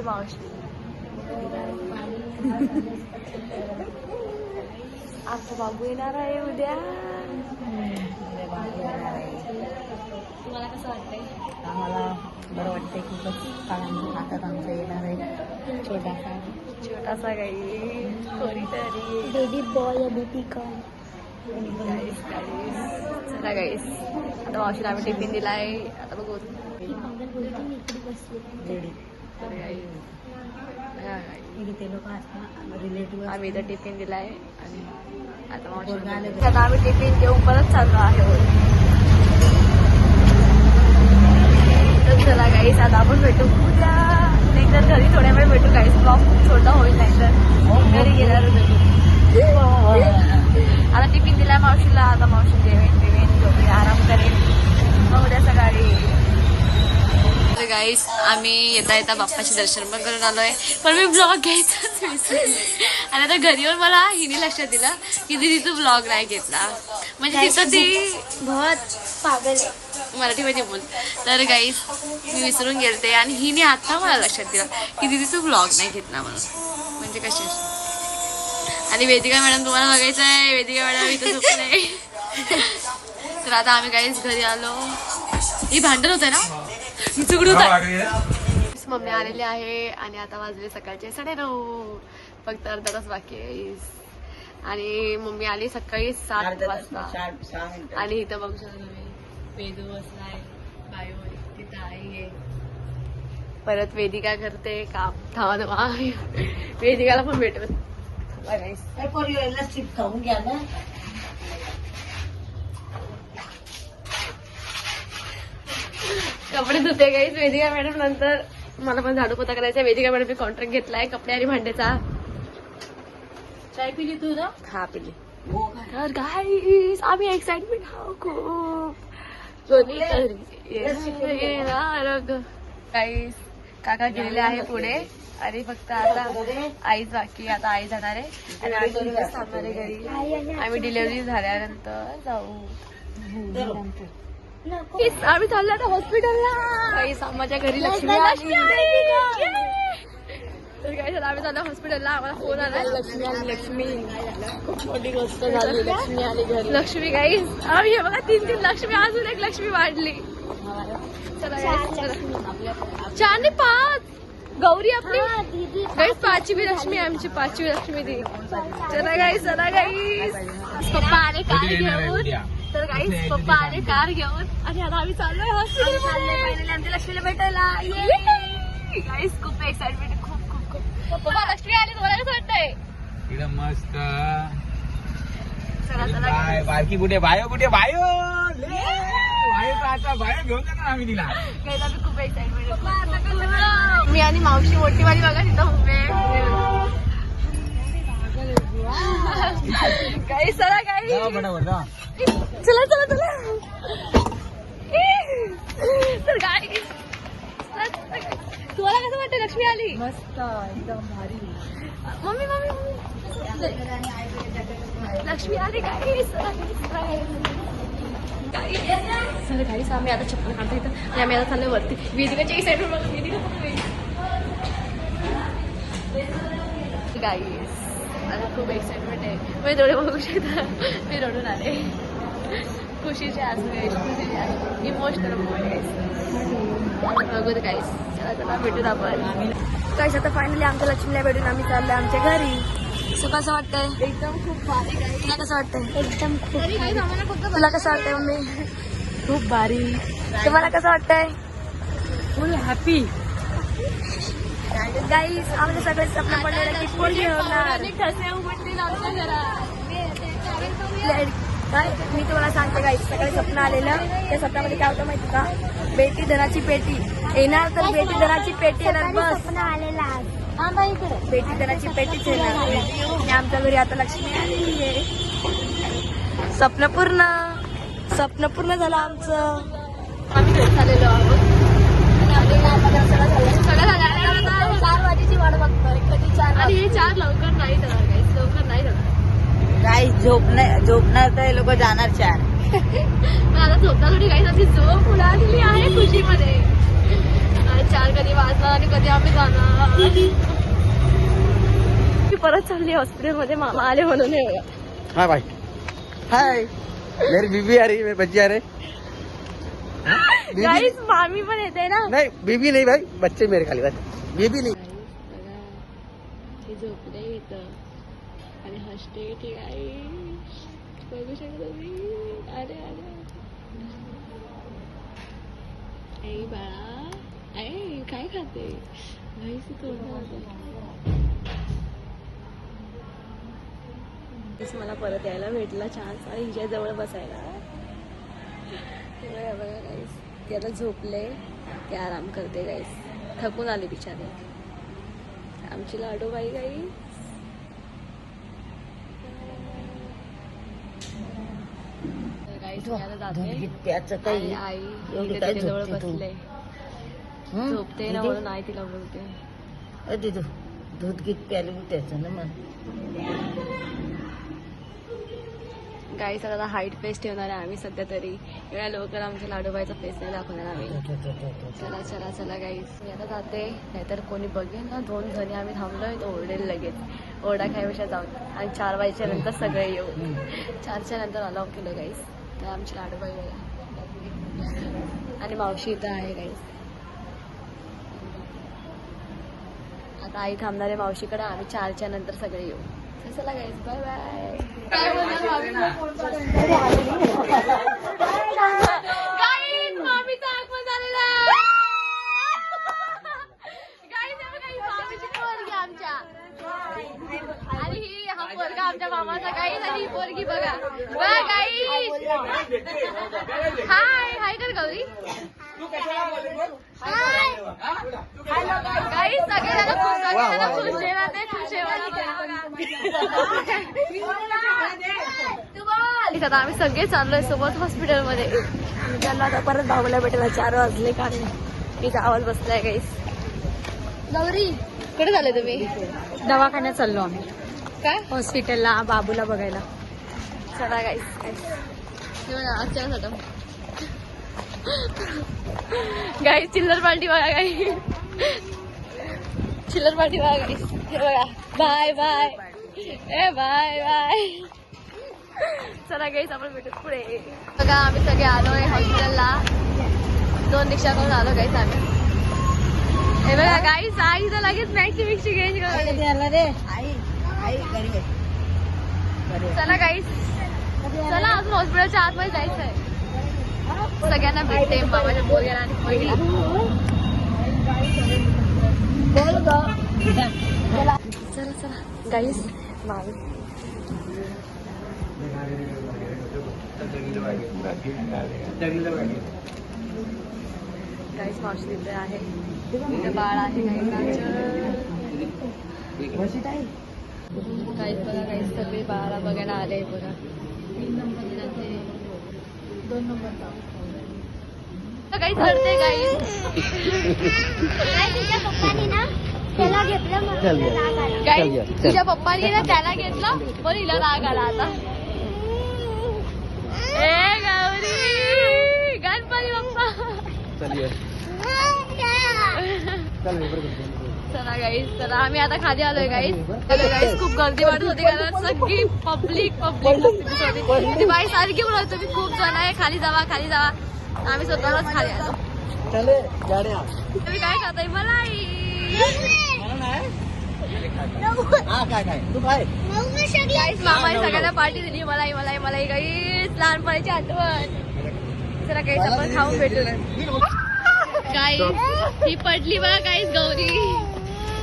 मावशी. आमचा बाबू येणार आहे उद्या. तुम्हाला कसं वाटतंय? आम्हाला बरं वाटतंय खूपच, कारण आता आमचं येणार आहे छोटासा काही कोणीतरी बेबी बॉय बेबी गर्ल. चला गाईस, आता मावशीला आम्ही टिफिन दिलाय. आता बघू ते लोक असतात रिलेटिव्ह. आम्ही इथं टिफिन दिलाय आणि आता मावशी आता आम्ही टिफिन घेऊन परत चाललो आहे. तर चला गाईस, आता आपण भेटू उद्या, नाहीतर घरी थोड्या वेळ भेटू गाईस. ब्लॉग खूप छोटा होईल, नाहीतर घरी गेल्यावर भेटू. आता टिफिन दिला मावशीला. आता मावशी जेवेन झोपेन, आराम करेन, मग उद्या सकाळी. तर गाईस, आम्ही येता येता बाप्पाचे दर्शन पण करून आलोय, पण मी ब्लॉग घ्यायचाच विसरले. आणि आता घरी येऊन मला हिने लक्षात दिलं की दीदी तू ब्लॉग नाही घेतला. म्हणजे तिथं ती बहुत पागल आहे, मराठीमध्ये बोल. तर गाईस, मी विसरून गेलते आणि हिने आता मला लक्षात दिलं की दीदी तू ब्लॉग नाही घेतला म्हणून. म्हणजे कशी. आणि वेदिका मॅडम तुम्हाला बघायचं आहे. वेदिका मॅडम इथं झोपले. तर आता आम्ही गाईस घरी आलो. ही भांडण होते ना, मम्मी आलेली आहे आणि आता वाजले सकाळचे 9:30. फक्त अर्धा तास बाकी आहे. आणि मम्मी आली सकाळी 7 वाजता. आणि इथं बघू शकता तुम्ही, वेदू बसलाय, बायो तिथं आई आहे. परत वेदिका करते काम. थांबा वेदिकाला पण भेटत. खाऊन घ्या ना. कपडे धुते गाईस वेदिका मॅडम. नंतर मला पण झाडू पोता करायचा. वेदिका मॅडम कॉन्ट्रॅक्ट घेतलाय कपडे आणि भांड्याचा. चाय पिली तू ना? हा पिली. तर गाईस, आम्ही एक्साइटमेंट आहोत खूप. गाईस, काका गेलेले आहे पुढे आणि फक्त आता आईच बाकी. आता आई जाणार आहे आणि 8 दिवस थांबणार आहे घरी. आम्ही डिलिव्हरी झाल्यानंतर जाऊ. आम्ही चाललो आता हॉस्पिटलला. गाईस, आम्हाला घरी लक्ष्मी आली. तर गाईस, आम्ही चाललो हॉस्पिटलला. आम्हाला फोन आला लक्ष्मी आली. लक्ष्मी खूप मोठी गोष्ट झाली. लक्ष्मी आली घरी. लक्ष्मी गाईस, आम्ही बघा 3 लक्ष्मी, अजून एक लक्ष्मी वाढली. चला गाईस, 4 नाही 5 गौरी आपली. गाईस, 5वी लक्ष्मी आमची, 5वी लक्ष्मी ती. चला गाईस, चला गाईस. पप्पा आले कार घेऊन. तर गाईस, पप्पा आले कार घेऊन आणि आता आम्ही चाललोय हॉस्पिटल आमच्या लक्ष्मीला भेटायला. गाईस, खूप एक्साइटमेंट, खूप खूप खूप. पप्पा लक्ष्मी आली, तुम्हाला कसं वाटतंय? मस्त. चला चला. बारकी कुठे? बायो कुठे? बायो आता बायो घेऊन जाणार आम्ही तिला. गाईस, आम्ही खूप एक्साइटमेंट. मी आणि मावशी मोठी वाली बघा तिथं उभे. गाईस, चला गाईस, चला चला चला. तर गाईस, तुम्हाला कसं वाटतं लक्ष्मी आली? मस्त, एकदम भारी. मम्मी मम्मी लक्ष्मी आली गाईस. चला गाईस, आम्ही आता चप्पल काढतो इथं आणि आम्ही आता चाललोय वरती. वेदिकाच्या साईडवर बघा, वेदिका गाईस. मला खूप एक्साइटमेंट आहे. मी डोळे बघू शकता, मी रडून आले. खुशीचे आसू गाईस, खुशीचे आसू, इमोशनल बघू गाईस. चला चला, भेटून आपण गाईस. आता फायनली आमच्या लक्ष्मीला भेटून आम्ही चाललोय आमच्या घरी. सो कसं वाटतंय? एकदम खूप भारी. तुला कसं वाटतंय? एकदम खूप. तुला कसं वाटतंय मम्मी? खूप भारी. तुम्हाला कसं वाटतंय? फुल हॅपी. गाईस, आमच्या सगळे स्वप्न पडलेलं की कोण होणार. मी तुम्हाला सांगते गाईस, सगळे स्वप्न आलेलं. त्या स्वप्नामध्ये काय होतं माहिती का? बेटी धनाची पेटी येणार. तर बेटी धनाची पेटी येणार. बस बेटी धनाची पेटीच येणार. आणि आमच्या घरी आता लक्ष्मी आलेली आहे. स्वप्न पूर्ण, स्वप्न पूर्ण झालं आमचं. आम्ही घरी झालेलो आहोत. सगळं झालं. 4 वाजेची वाट बघतोय. कधी 4 आणि हे 4 लवकर नाही जाणार गाईस, लवकर नाही जाणार. काही झोपणार तर लोक जाणार 4. पण आता झोपता थोडी गाईस, अशी झोप उडालेली आहे खुशीमध्ये. 4 कधी वाजणार आणि कधी आम्ही जाणार. मी परत चालली हॉस्पिटलमध्ये, मामा आले म्हणून. हाँ भाई, हाय, मेरी बीबी आ रही है, मेरी बच्ची आ रहे. गाईस मामी पण येते ना. नहीं बीबी नहीं भाई, बच्चे मेरे खाली, बस बीबी नहीं. हे झोपले इथं आणि हसते ते गाई बघू शकतो मी. अरे अरे आई बाळा, आई काय खाते गाईस मला परत यायला भेटला चान्स आणि हिच्या जवळ बसायला. बघा गाईस, ती आता झोपले, ते आराम करते गाईस. थकून आले बिचारे आमची लाडूबाई गाईस. गाईस मी आता जाते प्याचं आणि काही आई एवढी इथे काय तिच्याजवळ झोपते तू? बसले. हं? झोपते ना दीदी? म्हणून आई तिला बोलते. दीदू दूध गीत प्यायला त्याचं ना मग. गाईस आता हाईट फेस ठेवणार आहे आम्ही सध्या तरी. एवढ्या लवकर आमच्या लाडूबाईचा फेस नाही दाखवणार आम्ही. चला चला चला गाईस, मी आता जाते, नाहीतर कोणी बघेल ना. 2 जणी आम्ही थांबलोय तो ओरडेल लगेच. ओरडा खायपेक्षा जाऊ आणि 4 वाजेच्या नंतर सगळे येऊ. 4च्या नंतर अलाव केलं गाईस. तर आमची लाडूबाई बघा आणि मावशी इथं आहे गाईस. आता आई थांबणार आहे मावशीकडे, आम्ही 4च्या नंतर सगळे येऊ. चला गाईस, बाय बाय. गाईस मामीचा आगमन झालेला आहे. गाईस हे बघा, ही मामीची पोरगी आमच्या आणि ही हा पोरगा आमच्या मामाचा. गाईस आणि ही पोरगी बघा बघा गाईस. हाय हाय कर गौरी. गाईस सगळ्यांना खुश झाले, खुश जेवण ते खुश जेवण. आता आम्ही सगळे चाललोय सोबत हॉस्पिटलमध्ये. त्यांना आता परत भाऊला भेटायला 4 वाजले का मी गावात बसलाय गाईस. गौरी कुठे झाले तुम्ही? दवाखान्यात चाललो आम्ही, काय हॉस्पिटलला बाबूला बघायला. चला गाईस. अच्छा गाईस चिल्लर पार्टी बघा गाईस. चिल्लर पार्टी बघा गाईस. हे बघा बाय बाय ए बाय बाय. चला गाईस आपण भेटू पुढे. बघा आम्ही सगळे आलोय हॉस्पिटलला. 2 रिक्षा करून आलो गाईस आम्ही. हे बघा गाईस, आई तर लगेच मॅक्सी मिक्सी घ्यायची. चला गाईस, चला अजून हॉस्पिटलच्या आतमध्ये जायचं आहे. सगळ्यांना भेटते मामाच्या पोरग्याला आणि पहिली. चला चला गाईस. मामी गाईस मावशी तिथे आहे, तिथे बाळ आहे गाईस. गाईस बघा गाईस सगळे बाळाला बघायला आले बघा. 2 नंबर काही करते गाईस. तुझ्या पप्पानी ना त्याला घेतलं, तुझ्या पप्पानी ना त्याला घेतलं पण हिला राग आला आता. ए गौरी गणपती बाप्पा. चला गाईस, चला आम्ही आता खाली आलोय गाईस. गाईस खूप गर्दी वाटत होती कारण सगळी पब्लिक होती. बाई सारखी बोलत होती खूप जण आहे, खाली जावा खाली जावा. आम्ही स्वतःच खाली आलो. तुम्ही काय खाताय? मलाई. गाईस मामाने सगळ्यांना पार्टी दिली. मलाई मलाई मलाई गाईस, लहानपणाची आठवण. चला गाईस आपण खाऊन भेटू. गाईस ही पडली बघा गाईस गौरी.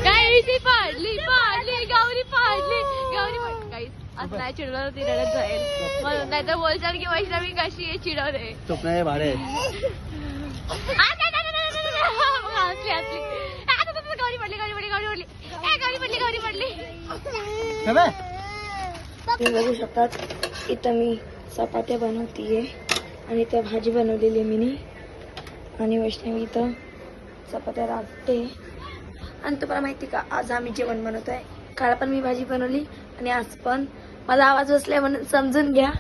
गाईस ही पडली पडली गौरी पडली गौरी पडली. गाईस असं नाही चिडवलं, ती रडत जाईल म्हणून. नाही तर बोलतात की वैष्णवी कशी आहे चिडवले. भाडे हसली हसली. गौरी पडली गौरी पडली गौरी पडली गौरी पडली गौरी पडली. तुम्ही बघू शकतात इथं मी चपात्या बनवतीये आणि इथं भाजी बनवलेली मी आणि वैष्णवी इथं चपात्या राखते. आणि तुम्हाला माहिती का आज आम्ही जेवण बनवत आहे. काल पण मी भाजी बनवली आणि आज पण. माझा आवाज बसलाय म्हणून समजून घ्या.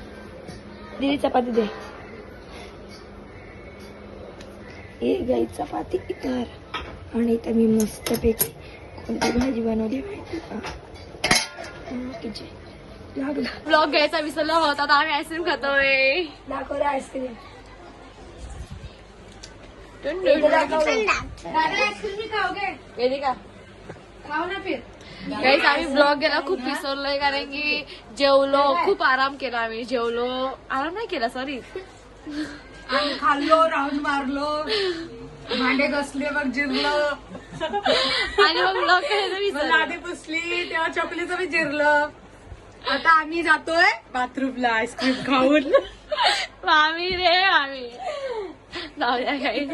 दीदी चपाती दे. ये गाई चपाती इतर आणि इथं मी मस्तपैकी कोणती भाजी बनवली माहिती का? किती लागला ब्लॉग घ्यायचा विसरला होता तर आम्ही आईस्क्रीम खातोय. दाखव रे आईस्क्रीम. गाईस आम्ही ब्लॉग गेला खूप विसरलोय कारण की जेवलो खूप आराम केला आम्ही आराम नाही केला सॉरी खाल्लो राऊंड मारलो भांडे घसले मग जिरलं आणि मग ब्लॉग करायचं विसरलो. लादी पुसली तेव्हा चॉकलेटचं बी जिरलं. आता आम्ही जातोय बाथरूमला आईस्क्रीम खाऊन. आम्ही जाऊया काही